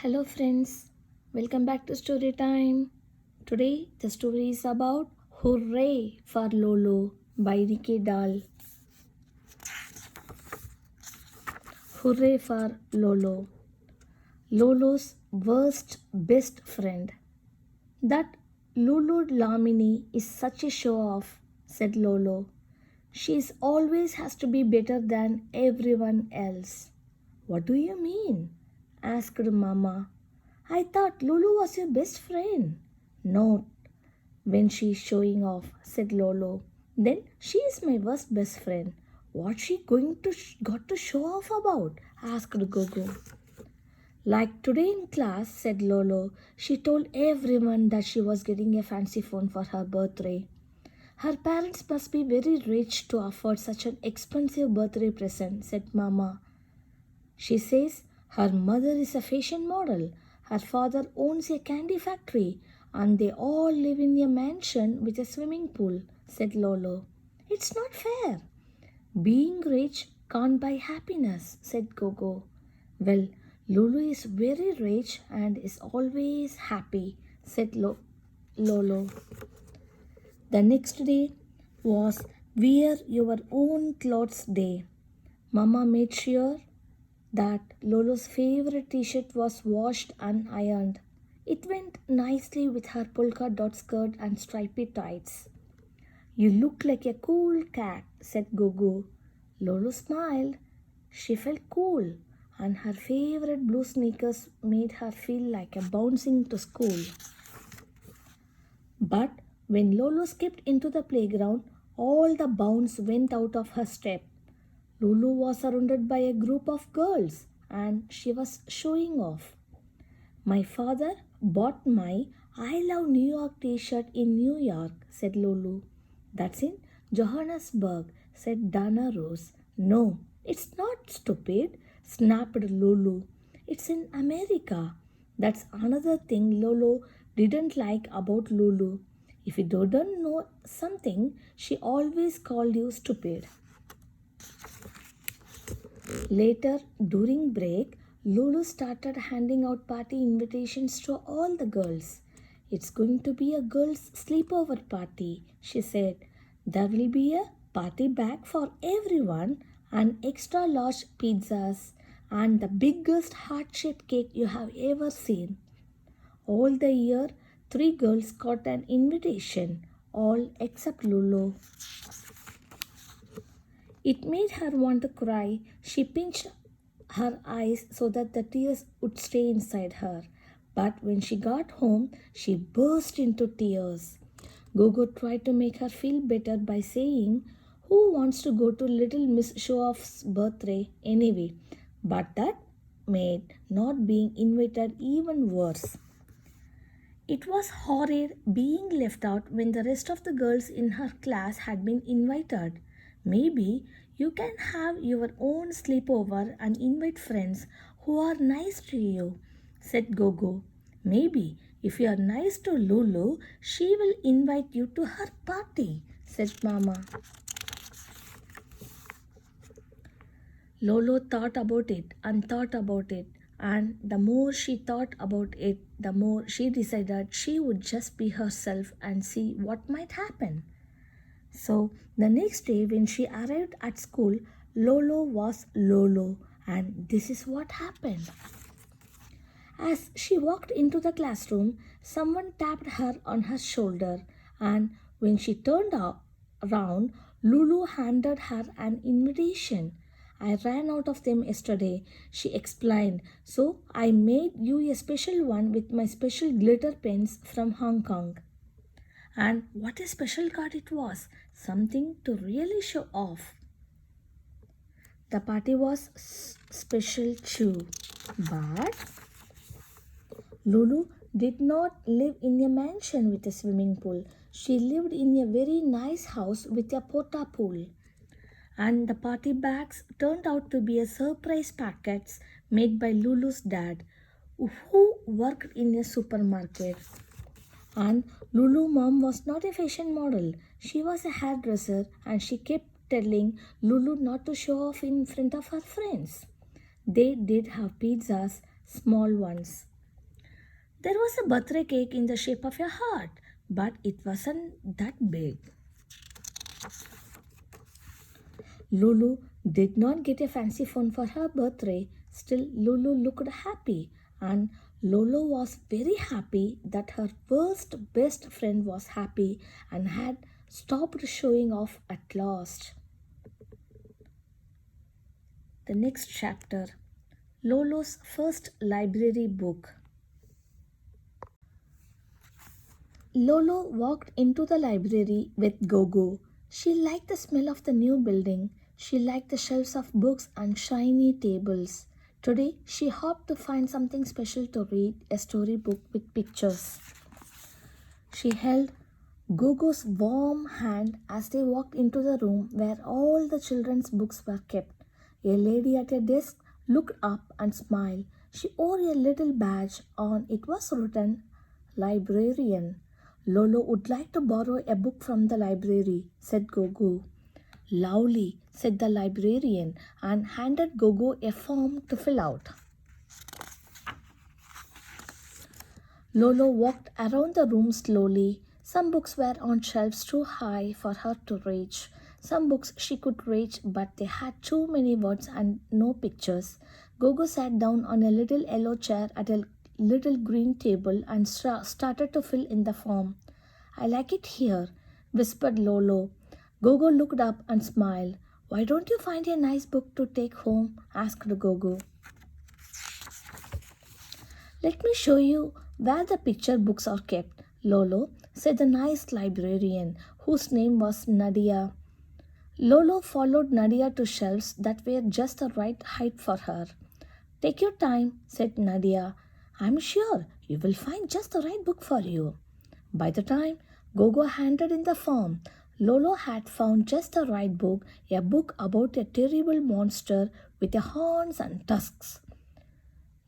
Hello friends, welcome back to story time. Today the story is about Hooray for Lolo by Ricky Dahl. Hooray for Lolo. Lolo's worst best friend. That Lulu Lamini is such a show off, said Lolo. She always has to be better than everyone else. What do you mean? Asked Mama. I thought Lulu was your best friend. No, when she's showing off, said Lolo. Then she is my worst best friend. What's she going to got to show off about? Asked Gogo. Like today in class, said Lolo, she told everyone that she was getting a fancy phone for her birthday. Her parents must be very rich to afford such an expensive birthday present, said Mama. She says her mother is a fashion model, her father owns a candy factory, and they all live in a mansion with a swimming pool, said Lolo. It's not fair. Being rich can't buy happiness, said Gogo. Well, Lulu is very rich and is always happy, said Lolo. The next day was Wear Your Own Clothes Day. Mama made sure that Lolo's favorite t-shirt was washed and ironed. It went nicely with her polka dot skirt and stripy tights. You look like a cool cat, said Gogo. Lolo smiled. She felt cool, and her favorite blue sneakers made her feel like a bouncing to school. But when Lolo skipped into the playground, all the bounce went out of her step. Lulu was surrounded by a group of girls and she was showing off. My father bought my I Love New York t-shirt in New York, said Lulu. That's in Johannesburg, said Dana Rose. No, it's not stupid, snapped Lulu. It's in America. That's another thing Lolo didn't like about Lulu. If you don't know something, she always called you stupid. Later, during break, Lulu started handing out party invitations to all the girls. It's going to be a girls' sleepover party, she said. There will be a party bag for everyone and extra large pizzas and the biggest heart-shaped cake you have ever seen. All the year, 3 girls got an invitation, all except Lulu. It made her want to cry. She pinched her eyes so that the tears would stay inside her. But when she got home, she burst into tears. Gogo tried to make her feel better by saying, Who wants to go to little Miss Show-Off's birthday anyway? But that made not being invited even worse. It was horrid being left out when the rest of the girls in her class had been invited. Maybe you can have your own sleepover and invite friends who are nice to you, said Gogo. Maybe if you are nice to Lulu, she will invite you to her party, said Mama. Lolo thought about it, and the more she thought about it, the more she decided she would just be herself and see what might happen. So the next day, when she arrived at school, Lolo was Lolo, and this is what happened. As she walked into the classroom, someone tapped her on her shoulder, and when she turned around, Lulu handed her an invitation. I ran out of them yesterday, she explained, so I made you a special one with my special glitter pens from Hong Kong. And what a special card it was! Something to really show off. The party was special too, but Lulu did not live in a mansion with a swimming pool. She lived in a very nice house with a porta pool. And the party bags turned out to be a surprise packets made by Lulu's dad, who worked in a supermarket. And Lulu mom was not a fashion model. She was a hairdresser and she kept telling Lulu not to show off in front of her friends. They did have pizzas, small ones. There was a birthday cake in the shape of a heart, but it wasn't that big. Lulu did not get a fancy phone for her birthday. Still, Lulu looked happy, and Lolo was very happy that her worst best friend was happy and had stopped showing off at last. The next chapter, Lolo's first library book. Lolo walked into the library with Gogo. She liked the smell of the new building. She liked the shelves of books and shiny tables. Today, she hoped to find something special to read, a storybook with pictures. She held Gogo's warm hand as they walked into the room where all the children's books were kept. A lady at a desk looked up and smiled. She wore a little badge. On it was written, "Librarian." "Lolo would like to borrow a book from the library," said Gogo. "Lovely," said the librarian and handed Gogo a form to fill out. Lolo walked around the room slowly. Some books were on shelves too high for her to reach. Some books she could reach, but they had too many words and no pictures. Gogo sat down on a little yellow chair at a little green table and started to fill in the form. "I like it here," whispered Lolo. Gogo looked up and smiled. "Why don't you find a nice book to take home?" asked Gogo. "Let me show you where the picture books are kept, Lolo," said the nice librarian, whose name was Nadia. Lolo followed Nadia to shelves that were just the right height for her. "Take your time," said Nadia. "I'm sure you will find just the right book for you." By the time Gogo handed in the form, Lolo had found just the right book, a book about a terrible monster with horns and tusks.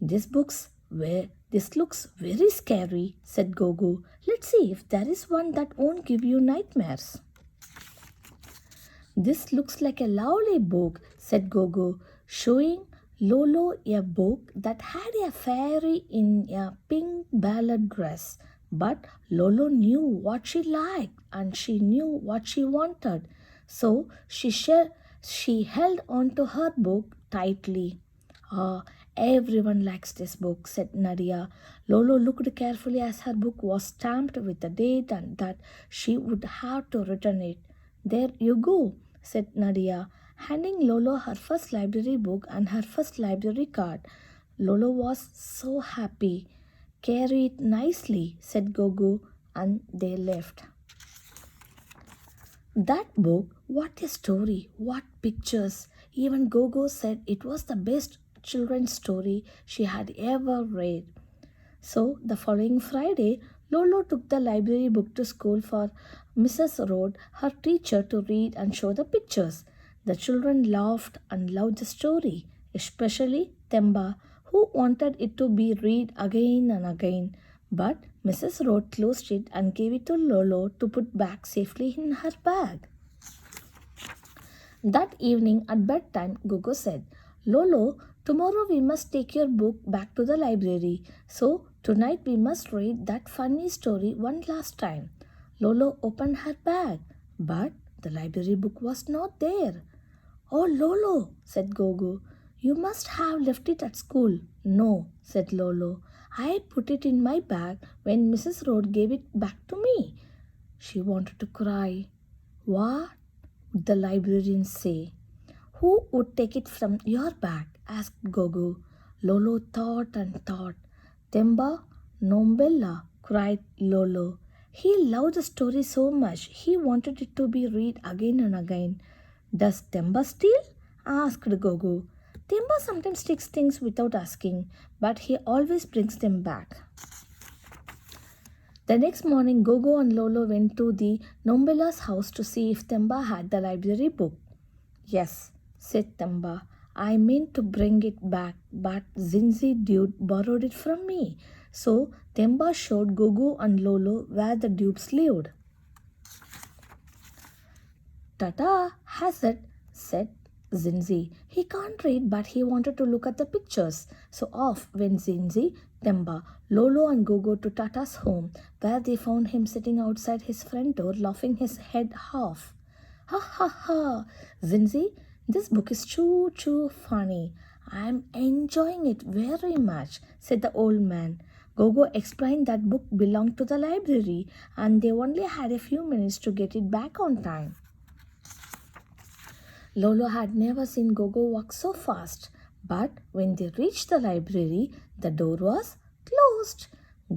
This looks very scary," said Gogo. "Let's see if there is one that won't give you nightmares." "This looks like a lovely book," said Gogo, showing Lolo a book that had a fairy in a pink ballad dress. But Lolo knew what she liked and she knew what she wanted, so she held on to her book tightly. "Ah, everyone likes this book," said Nadia. Lolo looked carefully as her book was stamped with the date and that she would have to return it. "There you go," said Nadia, handing Lolo her first library book and her first library card. Lolo was so happy. "Carry it nicely," said Gogo, and they left. That book, what a story, what pictures. Even Gogo said it was the best children's story she had ever read. So the following Friday, Lolo took the library book to school for Mrs. Rhodes, her teacher, to read and show the pictures. The children laughed and loved the story, especially Themba, who wanted it to be read again and again. But Mrs. Rhodes closed it and gave it to Lolo to put back safely in her bag. That evening at bedtime, Gogo said, "Lolo, tomorrow we must take your book back to the library. So tonight we must read that funny story one last time." Lolo opened her bag, but the library book was not there. "Oh, Lolo," said Gogo, "you must have left it at school." "No," said Lolo. "I put it in my bag when Mrs. Rhodes gave it back to me." She wanted to cry. What would the librarian say? "Who would take it from your bag?" asked Gogo. Lolo thought and thought. "Themba, Nombella," cried Lolo. "He loved the story so much, he wanted it to be read again and again." "Does Themba steal?" asked Gogo. "Themba sometimes takes things without asking, but he always brings them back." The next morning, Gogo and Lolo went to the Nombella's house to see if Themba had the library book. "Yes," said Themba, "I meant to bring it back, but Zinzi dude borrowed it from me." So Themba showed Gogo and Lolo where the dupes lived. "Tata, has it?" said Zinzi. He can't read, but he wanted to look at the pictures. So off went Zinzi, Temba, Lolo, and Gogo to Tata's home, where they found him sitting outside his front door, laughing his head off. Ha ha ha! Zinzi, this book is too funny. I'm enjoying it very much, said the old man. Gogo explained that book belonged to the library and they only had a few minutes to get it back on time. Lolo had never seen Gogo walk so fast, but when they reached the library, the door was closed.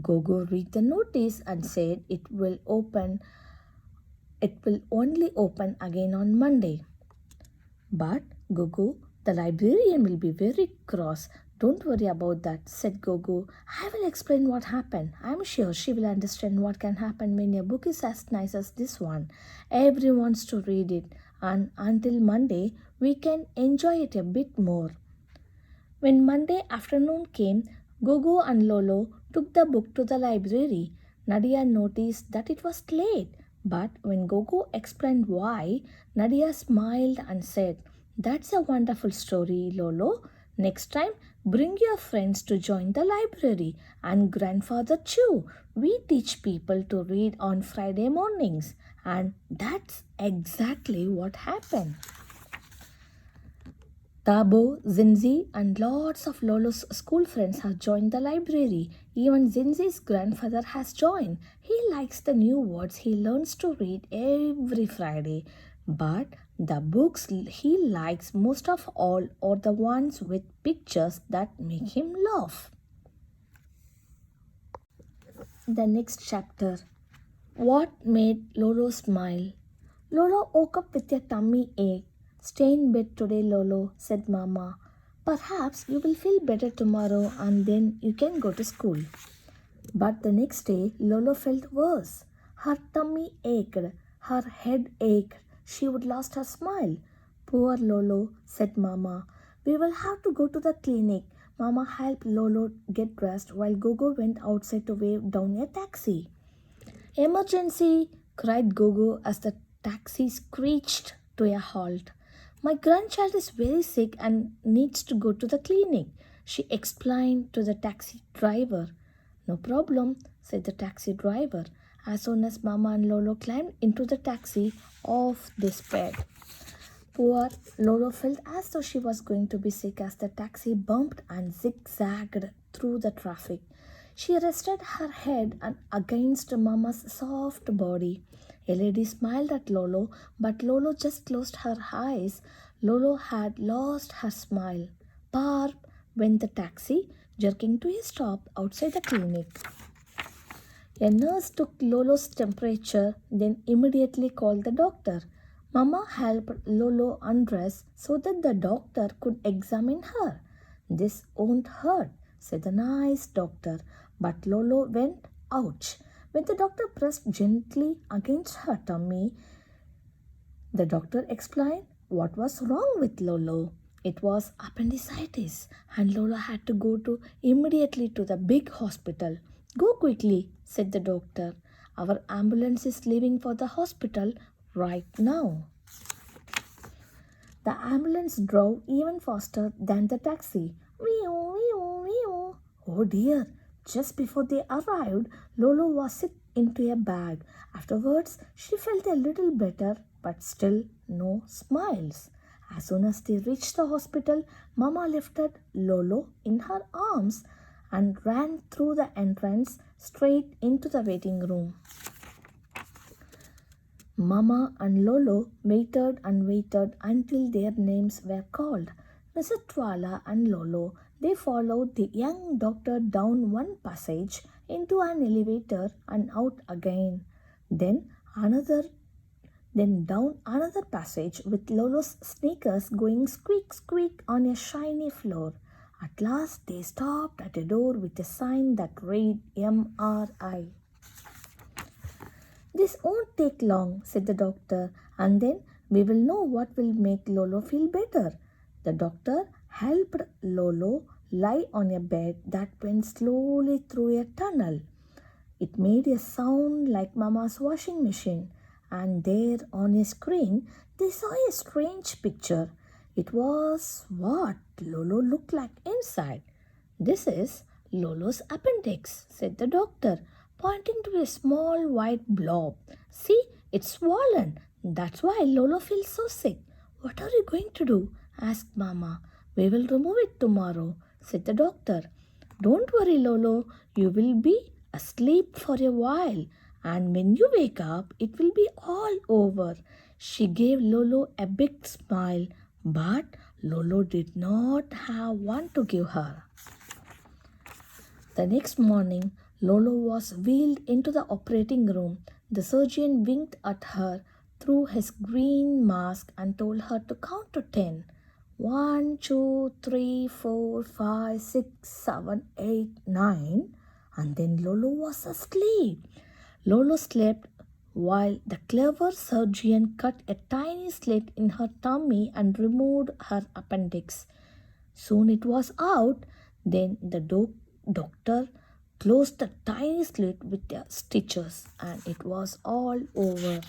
Gogo read the notice and said it will only open again on Monday. But Gogo, the librarian will be very cross. Don't worry about that, said Gogo. I will explain what happened. I'm sure she will understand what can happen when a book is as nice as this one. Everyone wants to read it, and until Monday, we can enjoy it a bit more. When Monday afternoon came, Gogo and Lolo took the book to the library. Nadia noticed that it was late, but when Gogo explained why, Nadia smiled and said, "That's a wonderful story, Lolo. Next time, bring your friends to join the library and grandfather too. We teach people to read on Friday mornings." And that's exactly what happened. Tabo, Zinzi, and lots of Lolo's school friends have joined the library. Even Zinzi's grandfather has joined. He likes the new words he learns to read every Friday. But the books he likes most of all are the ones with pictures that make him laugh. The next chapter. What made Lolo smile? Lolo woke up with a tummy ache. Stay in bed today, Lolo, said Mama. Perhaps you will feel better tomorrow and then you can go to school. But the next day, Lolo felt worse. Her tummy ached, her head ached. She would lost her smile. Poor Lolo, said Mama. We will have to go to the clinic. Mama helped Lolo get dressed while Gogo went outside to wave down a taxi. Emergency! Cried Gogo as the taxi screeched to a halt. My grandchild is very sick and needs to go to the clinic, she explained to the taxi driver. No problem, said the taxi driver. As soon as Mama and Lolo climbed into the taxi, off they sped. Poor Lolo felt as though she was going to be sick as the taxi bumped and zigzagged through the traffic. She rested her head against Mama's soft body. A lady smiled at Lolo, but Lolo just closed her eyes. Lolo had lost her smile. Parp went the taxi, jerking to a stop outside the clinic. A nurse took Lolo's temperature, then immediately called the doctor. Mama helped Lolo undress so that the doctor could examine her. This won't hurt, said the nice doctor, but Lolo went, ouch. When the doctor pressed gently against her tummy, the doctor explained what was wrong with Lolo. It was appendicitis, and Lolo had to go immediately to the big hospital. Go quickly, said the doctor. Our ambulance is leaving for the hospital right now. The ambulance drove even faster than the taxi. Wee-oo, wee-oo, wee-oo. Oh dear! Just before they arrived, Lolo was sick into a bag. Afterwards, she felt a little better, but still no smiles. As soon as they reached the hospital, Mama lifted Lolo in her arms and ran through the entrance straight into the waiting room. Mama and Lolo waited and waited until their names were called. Mrs. Twala and Lolo, they followed the young doctor down one passage into an elevator and out again. Then down another passage with Lolo's sneakers going squeak squeak on a shiny floor. At last they stopped at a door with a sign that read MRI. This won't take long, said the doctor, and then we will know what will make Lolo feel better. The doctor helped Lolo lie on a bed that went slowly through a tunnel. It made a sound like Mama's washing machine, and there on a screen they saw a strange picture. It was what Lolo looked like inside. This is Lolo's appendix, said the doctor, pointing to a small white blob. See, it's swollen. That's why Lolo feels so sick. What are you going to do? Asked Mama. We will remove it tomorrow, said the doctor. Don't worry, Lolo. You will be asleep for a while, and when you wake up, it will be all over. She gave Lolo a big smile, but Lolo did not have one to give her. The next morning, Lolo was wheeled into the operating room. The surgeon winked at her through his green mask and told her to count to 10. 1, 2, 3, 4, 5, 6, 7, 8, 9. And then Lolo was asleep. Lolo slept while the clever surgeon cut a tiny slit in her tummy and removed her appendix. Soon it was out. Then the doctor closed the tiny slit with the stitches, and it was all over.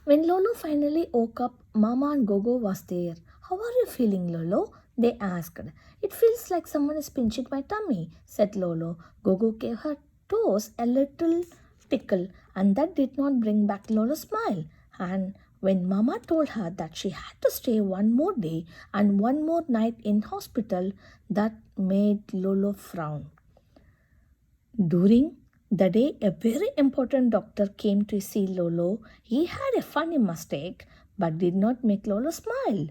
When Lolo finally woke up, Mama and Gogo was there. How are you feeling, Lolo? They asked. It feels like someone is pinching my tummy, said Lolo. Gogo gave her toes a little tickle, and that did not bring back Lolo's smile. And when Mama told her that she had to stay one more day and one more night in hospital, that made Lolo frown. During the day, a very important doctor came to see Lolo. He had a funny mistake, but did not make Lolo smile.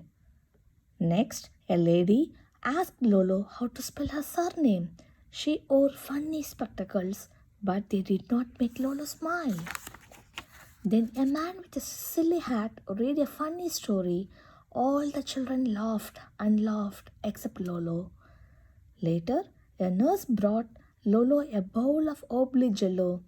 Next, a lady asked Lolo how to spell her surname. She wore funny spectacles, but they did not make Lolo smile. Then a man with a silly hat read a funny story. All the children laughed and laughed except Lolo. Later, a nurse brought Lolo a bowl of oblong jello,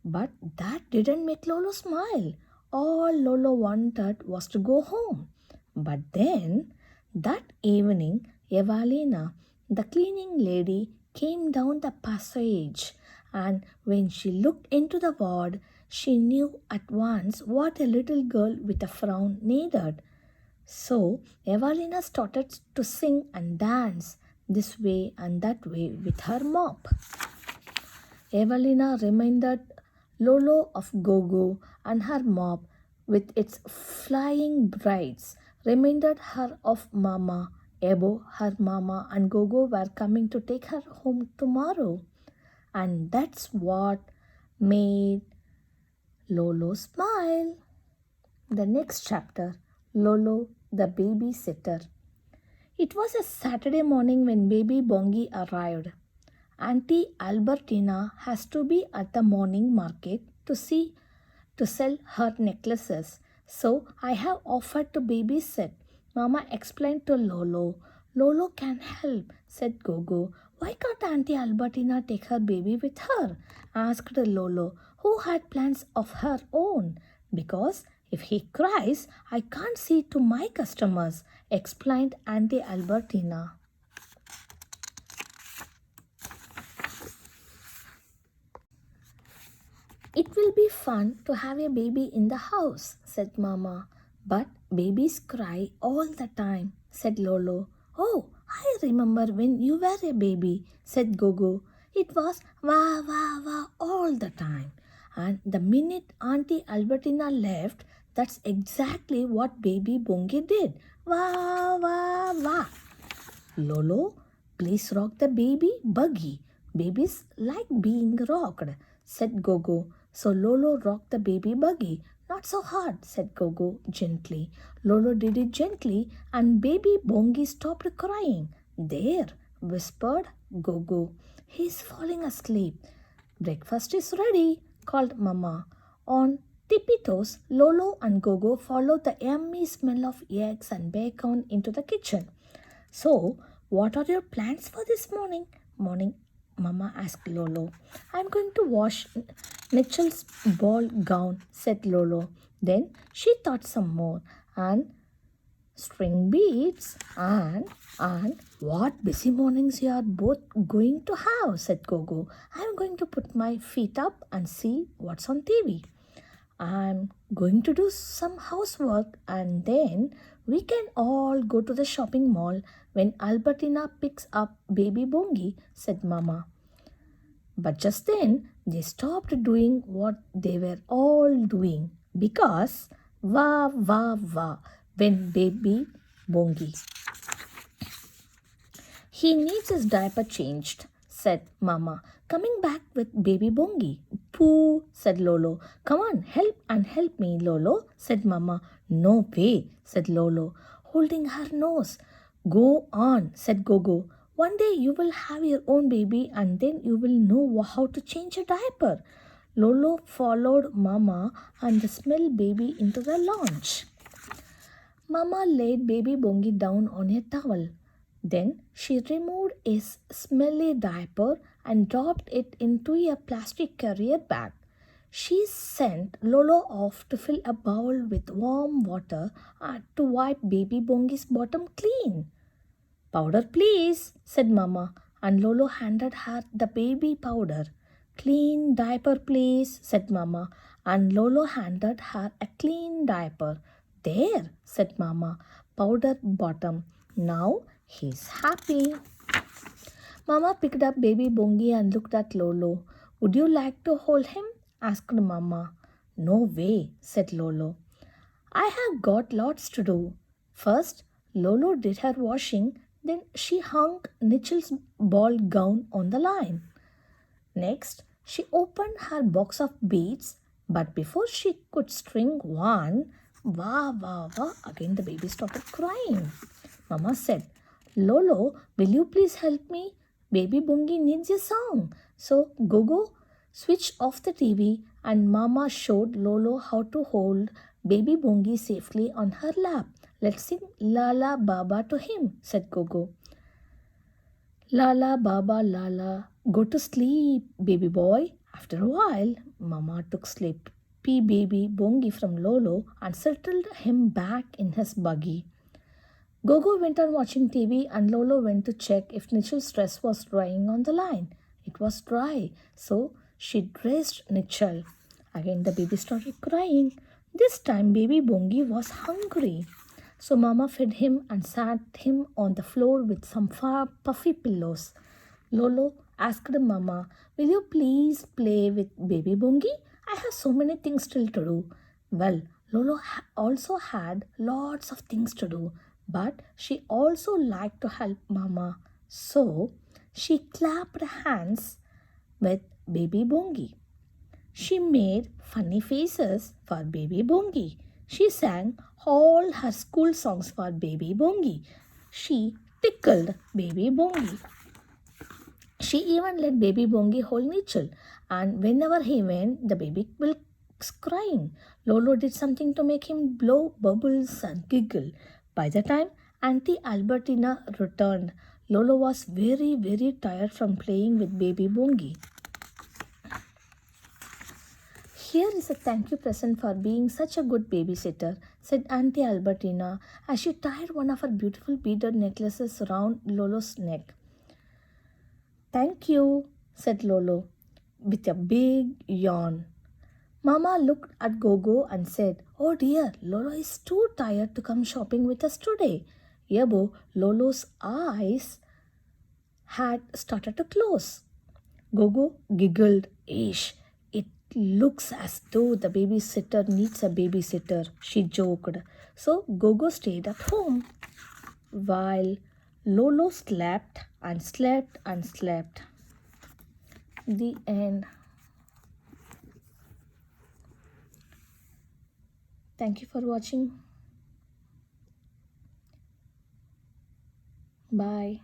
but that didn't make Lolo smile. All Lolo wanted was to go home. But then, that evening, Evalina, the cleaning lady, came down the passage, and when she looked into the ward, she knew at once what a little girl with a frown needed. So, Evalina started to sing and dance this way and that way with her mop. Evalina reminded Lolo of Gogo, and her mop with its flying braids reminded her of Mama. Ebo, her Mama, and Gogo were coming to take her home tomorrow. And that's what made Lolo smile. The next chapter, Lolo the babysitter. It was a Saturday morning when baby Bongi arrived. Auntie Albertina has to be at the morning market to sell her necklaces. So I have offered to babysit. Mama explained to Lolo. Lolo can help, said Gogo. Why can't Auntie Albertina take her baby with her? Asked Lolo, who had plans of her own. Because if he cries, I can't see to my customers, explained Auntie Albertina. It will be fun to have a baby in the house, said Mama. But babies cry all the time, said Lolo. Oh, I remember when you were a baby, said Gogo. It was wah wah wah all the time. And the minute Auntie Albertina left, that's exactly what baby Bongi did. Wah wah wah. Lolo, please rock the baby buggy. Babies like being rocked, said Gogo. So Lolo rocked the baby buggy. Not so hard, said Gogo gently. Lolo did it gently, and baby Bongi stopped crying. There, whispered Gogo. He's falling asleep. Breakfast is ready, called Mama. On tippy toes, Lolo and Gogo followed the yummy smell of eggs and bacon into the kitchen. So, what are your plans for this morning? Mama asked Lolo. I'm going to wash Mitchell's ball gown, said Lolo. Then she thought some more. And string beads and what busy mornings you are both going to have, said Gogo. I'm going to put my feet up and see what's on TV. I'm going to do some housework and then we can all go to the shopping mall when Albertina picks up baby Bongi, said Mama. But just then they stopped doing what they were all doing because wah wah wah went baby Bongi. He needs his diaper changed, said Mama, coming back with baby Bongi. Pooh, said Lolo. Come on, help me, Lolo, said Mama. No way, said Lolo, holding her nose. Go on, said Gogo. One day you will have your own baby and then you will know how to change a diaper. Lolo followed Mama and the smell baby into the lounge. Mama laid baby Bongi down on a towel. Then she removed his smelly diaper and dropped it into a plastic carrier bag. She sent Lolo off to fill a bowl with warm water to wipe baby Bongi's bottom clean. Powder, please, said Mama, and Lolo handed her the baby powder. Clean diaper, please, said Mama, and Lolo handed her a clean diaper. There, said Mama, powder bottom. Now he's happy. Mama picked up baby Bongi and looked at Lolo. Would you like to hold him? Asked Mama. No way, said Lolo. I have got lots to do. First, Lolo did her washing, then she hung Nichel's ball gown on the line. Next, she opened her box of beads, but before she could string one, wah wah wah, again the baby started crying. Mama said, Lolo, will you please help me? Baby Bungi needs a song. So Gogo switched off the TV and Mama showed Lolo how to hold baby Bungi safely on her lap. Let's sing Lala Baba to him, said Gogo. Lala Baba Lala, go to sleep, baby boy. After a while, Mama took sleepy baby Bongi from Lolo and settled him back in his buggy. Gogo went on watching TV and Lolo went to check if Nichel's dress was drying on the line. It was dry, so she dressed Nichel. Again the baby started crying. This time baby Bongi was hungry. So Mama fed him and sat him on the floor with some puffy pillows. Lolo asked Mama, will you please play with baby Bongi? I have so many things still to do. Well, Lolo also had lots of things to do, but she also liked to help Mama. So she clapped hands with baby Bongi. She made funny faces for baby Bongi. She sang all her school songs for baby Bongi. She tickled baby Bongi. She even let baby Bongi hold Nichel, and whenever he went, the baby was crying. Lolo did something to make him blow bubbles and giggle. By the time Auntie Albertina returned, Lolo was very, very tired from playing with baby Bongi. Here is a thank you present for being such a good babysitter, said Auntie Albertina as she tied one of her beautiful beaded necklaces around Lolo's neck. Thank you, said Lolo with a big yawn. Mama looked at Gogo and said, oh dear, Lolo is too tired to come shopping with us today. Yebo, Lolo's eyes had started to close. Gogo giggled. Ish, it looks as though the babysitter needs a babysitter, she joked. So Gogo stayed at home while Lolo slept and slept and slept. The end. Thank you for watching. Bye.